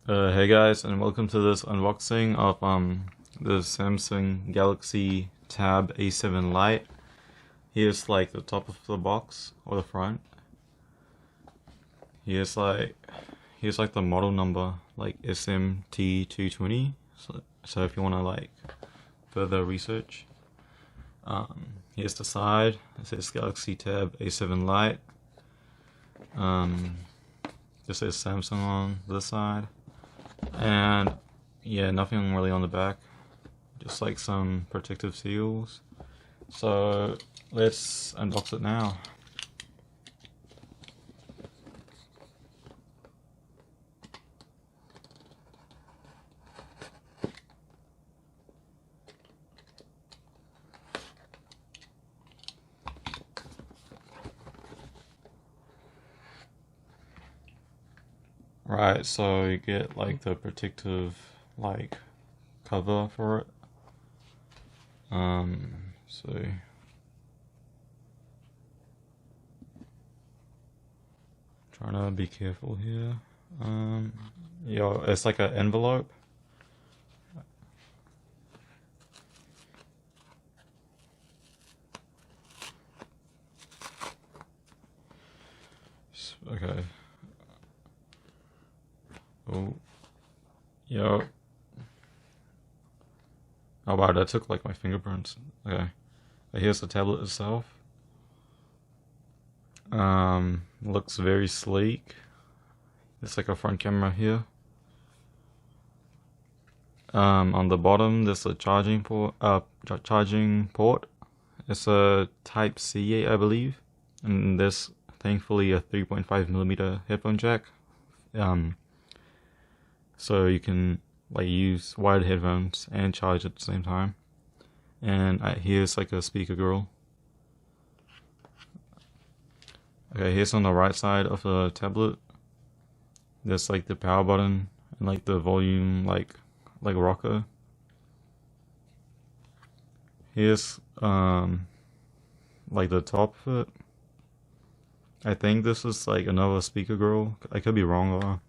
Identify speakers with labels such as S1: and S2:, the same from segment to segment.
S1: Hey guys, and welcome to this unboxing of the Samsung Galaxy Tab A7 Lite. Here's like the top of the box or the front. Here's like the model number, like SMT220. So if you want to like further research, here's the side. It says Galaxy Tab A7 Lite. This says Samsung on this side. And yeah, nothing really on the back, just like some protective seals. So let's unbox it now. Right, so you get like the protective like cover for it. So trying to be careful here. Yeah, it's like an envelope. Okay. Oh, yo. Oh wow, that took like my fingerprints. Okay. Here's the tablet itself. Looks very sleek. It's like a front camera here. On the bottom, there's a charging port. It's a Type C, I believe, and there's thankfully a 3.5mm headphone jack. So you can like use wired headphones and charge at the same time. And here's like a speaker grill. Okay, here's on the right side of the tablet. There's like the power button and like the volume like rocker. Here's like the top of it. I think this is like another speaker grill. I could be wrong though.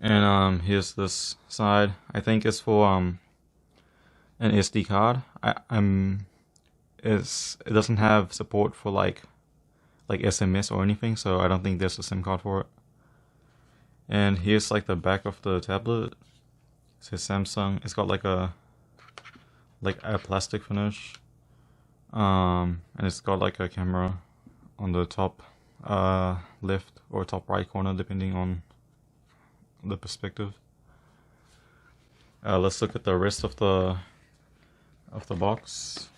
S1: And here's this side. I think it's for an SD card. It doesn't have support for like SMS or anything, so I don't think there's a SIM card for it. And here's like the back of the tablet. It says Samsung. It's got like a plastic finish. And it's got like a camera on the top left or top right corner depending on the perspective. Let's look at the rest of the box.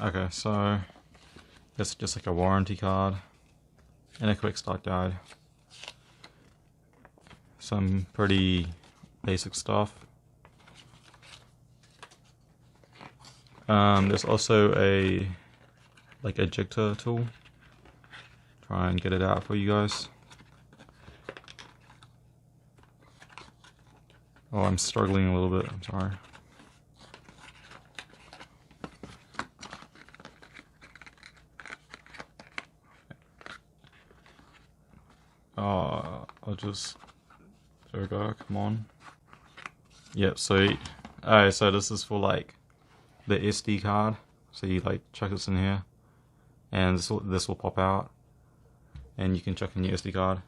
S1: Okay, so it's just like a warranty card and a quick start guide. Some pretty basic stuff. There's also a like ejector tool. Try and get it out for you guys. Oh, I'm struggling a little bit, I'm sorry. I'll just, there we go, come on. Yep, so, alright, so this is for like the SD card. So you like chuck this in here, and this will pop out, and you can chuck in your SD card.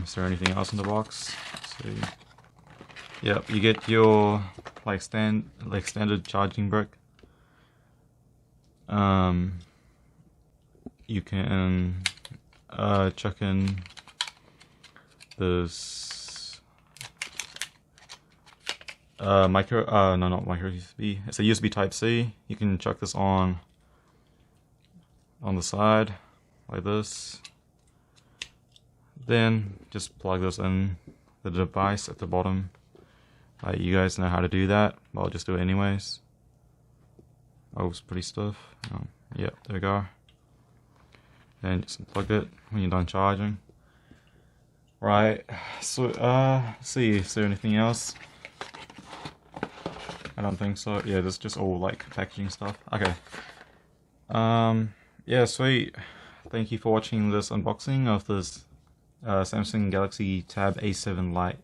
S1: Is there anything else in the box? Let's see. Yep, you get your like standard charging brick. You can chuck in this not micro USB. It's a USB Type C. You can chuck this on the side like this. Then just plug this in the device at the bottom. You guys know how to do that, but I'll just do it anyways. Oh, it's pretty stiff. Yep, there we go. And just unplug it when you're done charging. Right, so see if there's anything else. I don't think so. Yeah, there's just all like packaging stuff. Okay. Yeah, sweet. Thank you for watching this unboxing of this Samsung Galaxy Tab A7 Lite.